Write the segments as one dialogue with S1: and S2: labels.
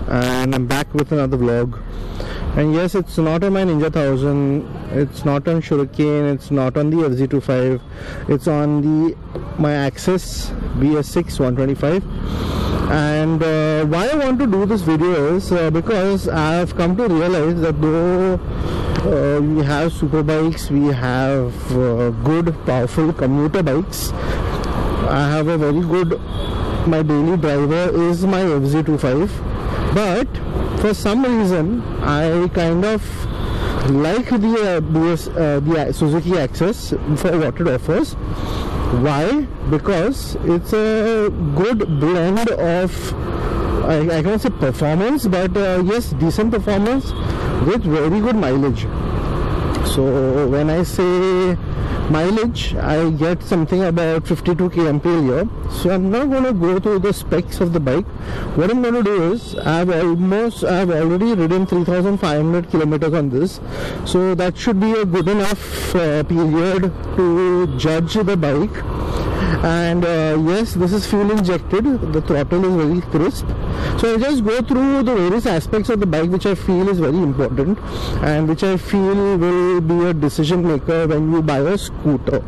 S1: And I'm back with another vlog. And yes, it's not on my Ninja 1000, it's not on Shuriken, it's not on the FZ25, it's on the my Axis BS6 125. And why I want to do this video is because I have come to realize that though we have super bikes, we have good powerful commuter bikes, I have a very good, my daily driver is my FZ25, but for some reason I kind of like the Suzuki Axis for what it offers. Why? Because it's a good blend of, I can't say performance, but yes, decent performance with very good mileage. So when I say mileage, I get something about 52 km a year. So I'm not going to go through the specs of the bike. What I'm going to do is I've already ridden 3,500 kilometers on this, so that should be a good enough period to judge the bike. And yes, this is fuel injected, the throttle is very crisp. So I just go through the various aspects of the bike which I feel is very important and which I feel will be a decision maker when you buy a scooter.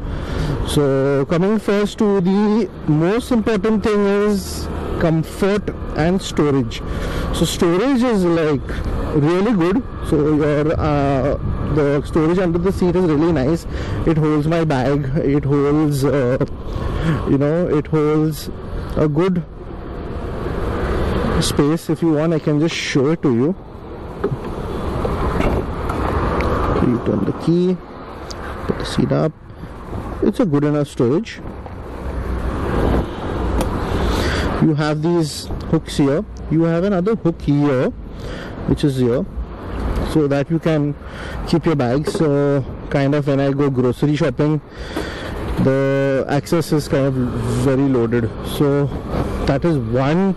S1: So coming first to the most important thing is comfort and storage. So storage is like really good. So your the storage under the seat is really nice. It holds my bag, it holds it holds a good space. If you want, I can just show it to you. You turn the key, put the seat up. It's a good enough storage. You have these hooks here. You have another hook here, which is here, so that you can keep your bags. So kind of when I go grocery shopping, the access is kind of very loaded. So that is one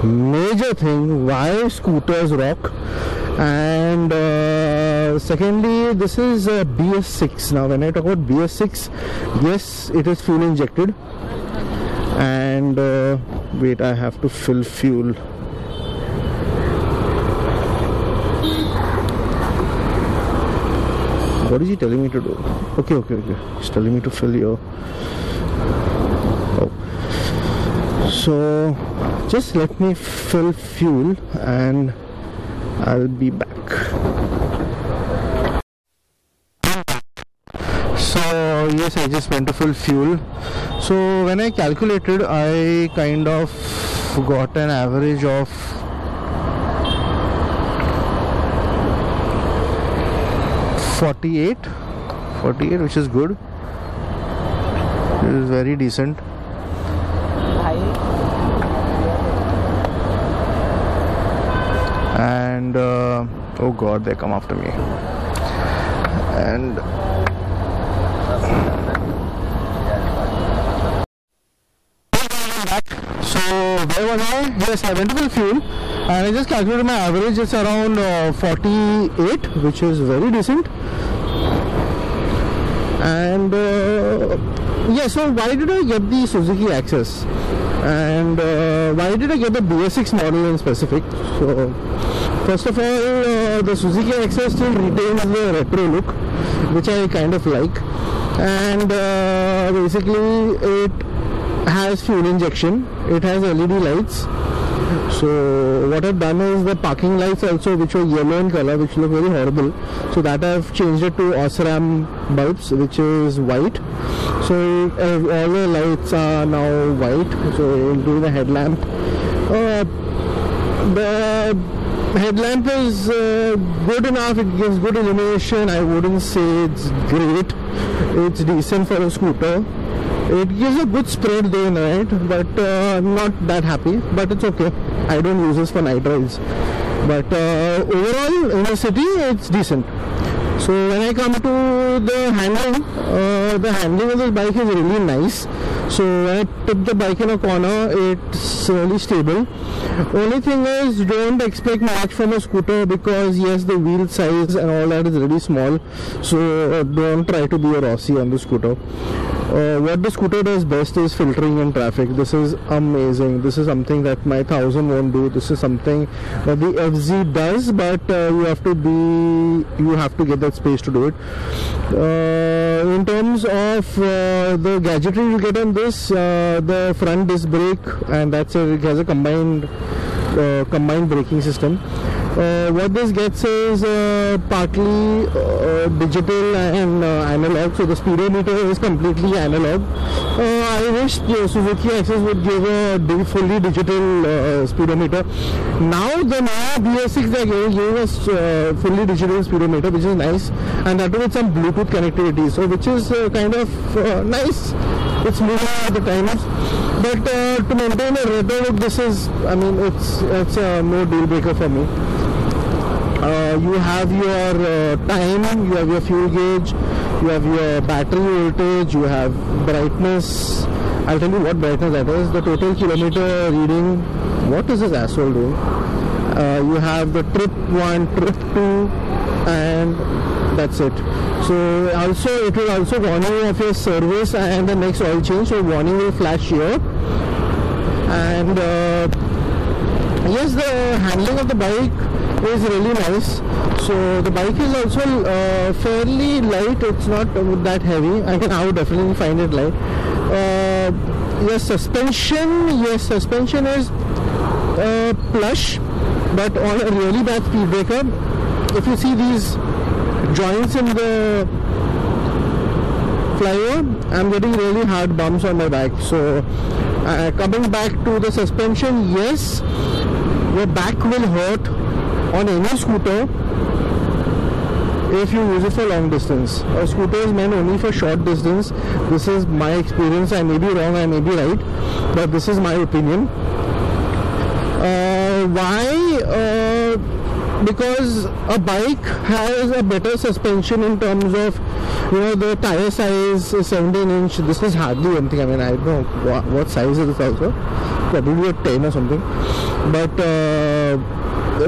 S1: major thing why scooters rock. And secondly, this is a BS6. Now when I talk about BS6, yes, it is fuel injected. And wait, I have to fill fuel. What is he telling me to do? Okay. He's telling me to fill your... Oh. So just let me fill fuel and I'll be back. So yes, I just went to fill fuel. So when I calculated, I kind of got an average of 48, which is good. It is very decent. And oh god, they come after me. And so where was I? Yes, I went to fill fuel and I just calculated my average. It's around 48, which is very decent. And yeah, so why did I get the Suzuki Axis? And why did I get the BS6 model in specific? So first of all, the Suzuki Axis still retains the retro look, which I kind of like. And basically it has fuel injection, it has LED lights. So what I've done is the parking lights also, which were yellow in color, which look very horrible, so that I've changed it to Osram bulbs, which is white. So all the lights are now white, so including the headlamp. The headlamp is good enough, it gives good illumination. I wouldn't say it's great, it's decent for a scooter. It gives a good spread day and night, but I'm not that happy. But it's okay. I don't use this for night rides. But overall, in the city, it's decent. So when I come to the handling of this bike is really nice. So when I tip the bike in a corner, it's really stable. Only thing is, don't expect much from a scooter, because yes, the wheel size and all that is really small. So don't try to be a Rossi on the scooter. What the scooter does best is filtering in traffic. This is amazing. This is something that my 1000 won't do. This is something that the FZ does, but you have to get that space to do it. In terms of the gadgetry you get on this, the front disc brake, and that's it has a combined braking system. What this gets is partly digital and analog, so the speedometer is completely analog. I wish Suzuki Access would give a fully digital speedometer. Now the BS6 they are giving us fully digital speedometer, which is nice, and that with some Bluetooth connectivity, so which is kind of nice. It's moving at the times, but to maintain a retro look, this is, I mean, it's no deal breaker for me. You have your time, you have your fuel gauge, you have your battery voltage, you have brightness. I'll tell you what brightness that is. The total kilometer reading. What is this asshole doing? You have the trip 1, trip 2, and that's it. So also it will also warn you of your service and the next oil change. So warning will flash here. And yes, the handling of the bike is really nice. So the bike is also fairly light. It's not that heavy. I would definitely find it light. Yes, suspension is plush, but on a really bad speed breaker. If you see these joints in the flyover, I'm getting really hard bumps on my back. So coming back to the suspension, yes, your back will hurt on any scooter if you use it for long distance. A scooter is meant only for short distance. This is my experience. I may be wrong, I may be right, but this is my opinion. Why? Because a bike has a better suspension in terms of, the tire size, 17-inch. This is hardly anything. I mean, I don't know what size is this also. Probably a 10 or something. But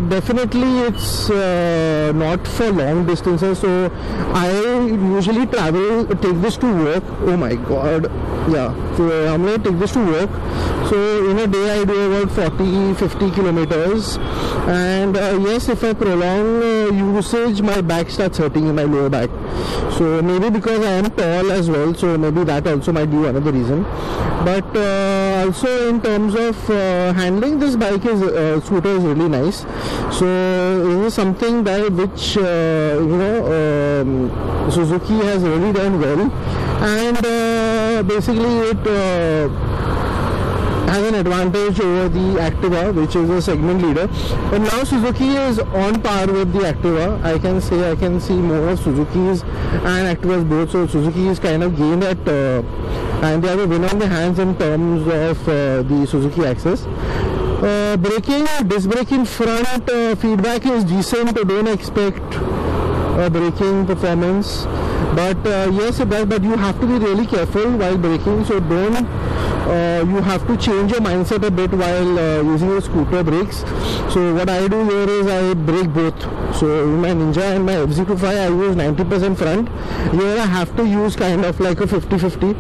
S1: definitely it's not for long distances. So I usually take this to work. Oh my god. Yeah. So I'm going to take this to work. So in a day I do about 40-50 kilometers, and yes, if I prolong usage, my back starts hurting in my lower back. So maybe because I am tall as well, so maybe that also might be another reason. But also in terms of handling, this bike is scooter is really nice. So this is something that which Suzuki has really done well, and basically it has an advantage over the Activa, which is a segment leader. But now Suzuki is on par with the Activa. I can see more Suzukis and Activas both. So Suzuki is kind of gained at and they have a win on their hands in terms of the Suzuki Access. Braking, disc brake in front, feedback is decent. Don't expect braking performance, but yes it does, but you have to be really careful while braking. So don't you have to change your mindset a bit while using the scooter brakes. So what I do here is I brake both. So in my Ninja and my FZ25 I use 90% front. Here I have to use kind of like a 50-50,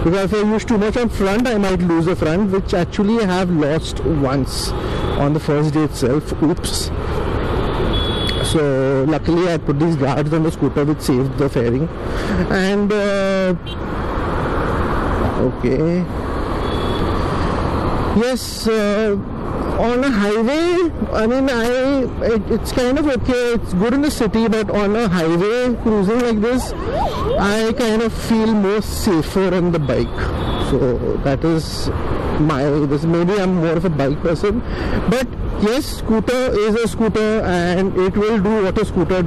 S1: because if I use too much on front I might lose the front, which actually I have lost once on the first day itself. Oops. So luckily I put these guards on the scooter which saved the fairing. And okay, yes, on a highway, I mean, it's kind of okay, it's good in the city, but on a highway cruising like this, I kind of feel more safer on the bike. So that is maybe I'm more of a bike person, but yes, scooter is a scooter and it will do what a scooter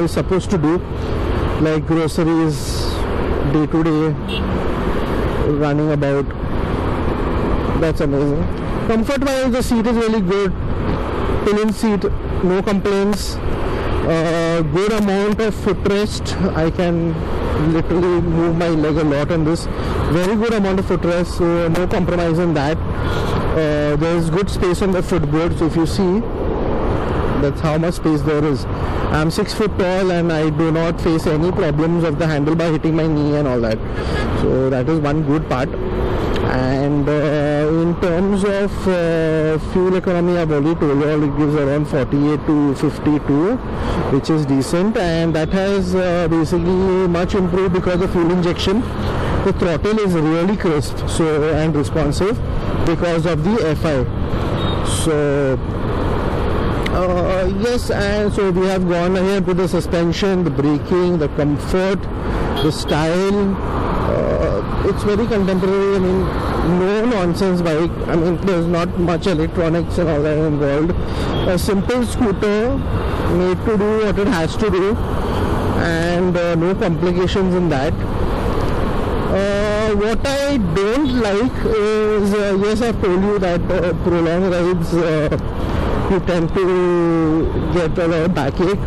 S1: is supposed to do, like groceries, day to day, running about. That's amazing. Comfort wise, the seat is really good. Pillion seat, no complaints. Good amount of footrest. I can literally move my leg a lot on this. Very good amount of footrest, so no compromise in that. There is good space on the footboard, so if you see, that's how much space there is. I'm 6 foot tall and I do not face any problems of the handlebar hitting my knee and all that. So that is one good part. And in terms of fuel economy, I've already told you all, it gives around 48 to 52, which is decent, and that has basically much improved because of fuel injection. The throttle is really crisp and responsive because of the FI. So yes, and so we have gone ahead with the suspension, the braking, the comfort, the style. It's very contemporary. I mean, no nonsense bike. I mean, there's not much electronics and all that involved. A simple scooter made to do what it has to do, and no complications in that. What I don't like is, yes, I've told you that prolonged rides you tend to get a lot of backache.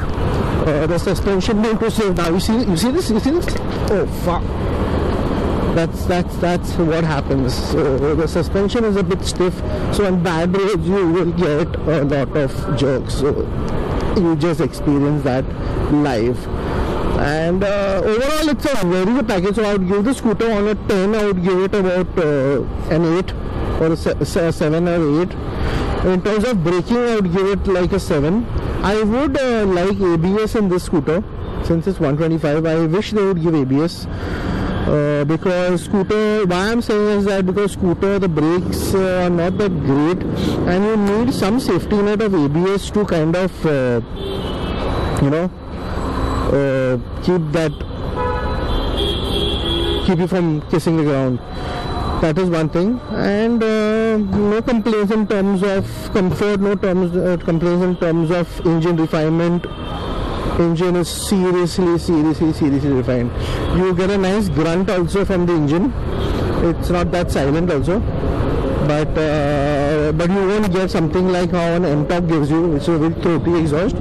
S1: The suspension being too stiff. Now you see this? Oh fuck! That's what happens. So the suspension is a bit stiff. So on bad roads you will get a lot of jerks. So you just experience that live. And overall it's a very good package. So I would give the scooter on a 10. I would give it about an 8 or a 7 or 8. In terms of braking, I would give it like a 7. I would like ABS in this scooter. Since it's 125, I wish they would give ABS. Because scooter, why I'm saying is that because scooter, the brakes are not that great, and you need some safety net of ABS to kind of keep you from kissing the ground. That is one thing. And no complaints in terms of comfort, no complaints in terms of engine refinement. Engine is seriously refined. You get a nice grunt also from the engine. It's not that silent also, but you won't get something like how an M-Top gives you, which is a very throaty exhaust.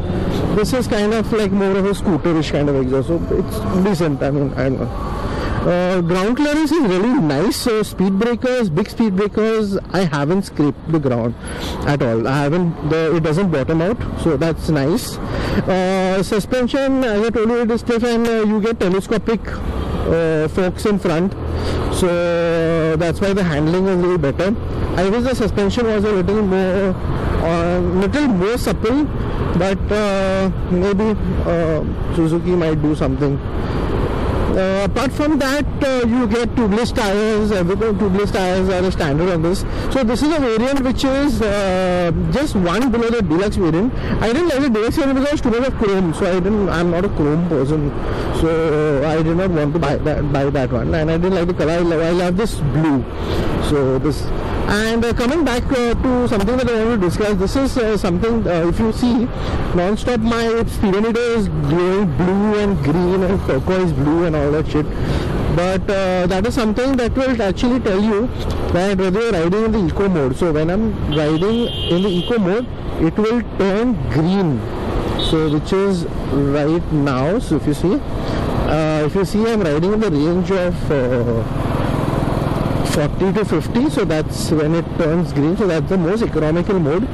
S1: This is kind of like more of a scooterish kind of exhaust, so it's decent. I mean, I don't know. Ground clearance is really nice. So speed breakers, big speed breakers, I haven't scraped the ground at all. I haven't. It doesn't bottom out, so that's nice. Suspension, as I told you, it is stiff, and you get telescopic forks in front, so that's why the handling is really better. I wish the suspension was a little more supple, but maybe Suzuki might do something. Apart from that, you get tubeless tires. Tubeless tires are a standard on this. So this is a variant which is just one below the deluxe variant. I didn't like the deluxe variant because too much of chrome. So I'm not a chrome person. So I did not want to buy that one. And I didn't like the color. I love this blue. So this. And coming back to something that I want to discuss, this is something, if you see, non-stop my speedometer is glowing blue and green and turquoise blue and all that shit. But that is something that will actually tell you that whether you're riding in the eco mode. So when I'm riding in the eco mode, it will turn green. So which is right now. So if you see, I'm riding in the range of 40 to 50, so that's when it turns green. So that's the most economical mode.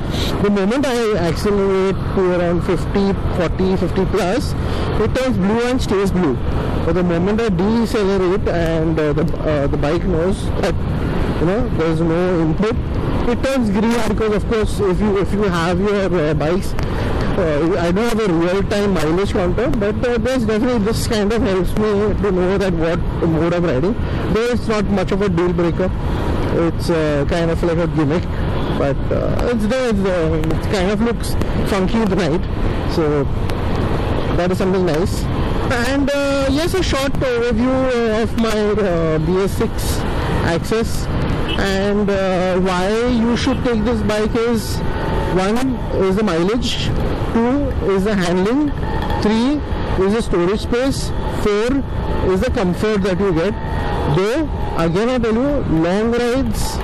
S1: The moment I accelerate to around 50, 40, 50 plus, it turns blue and stays blue. But the moment I decelerate and the bike knows that there's no input, it turns green, because of course if you have your bikes, I don't have a real-time mileage counter, but there's definitely, this kind of helps me to know that what mode I'm riding. Though it's not much of a deal breaker, it's kind of like a gimmick, but it's there. It kind of looks funky in the night, so that is something nice. And yes, a short overview of my BS6 Access, and why you should take this bike is: 1 is the mileage, 2 is the handling, 3 is the storage space, 4 is the comfort that you get. Though again I tell you, long rides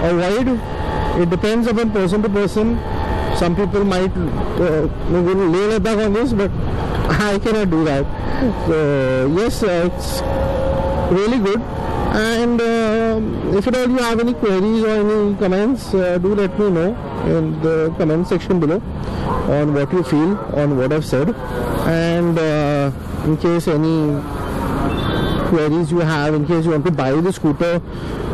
S1: avoid. It depends upon person to person. Some people might lay Ladakh on this, but I cannot do that. So yes, it's really good. And if at all you have any queries or any comments, do let me know in the comment section below on what you feel on what I've said. And in case any queries you have, in case you want to buy the scooter,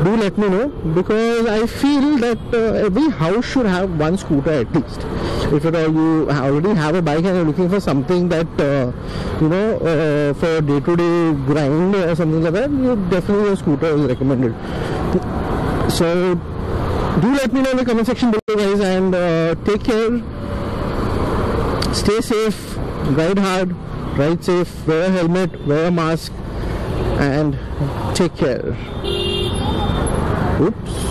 S1: do let me know, because I feel that every house should have one scooter at least. If at all you already have a bike and you're looking for something that for day-to-day grind or something like that, definitely a scooter is recommended. So do let me know in the comment section below, guys, and take care, stay safe, ride hard, ride safe, wear a helmet, wear a mask, and take care. Oops.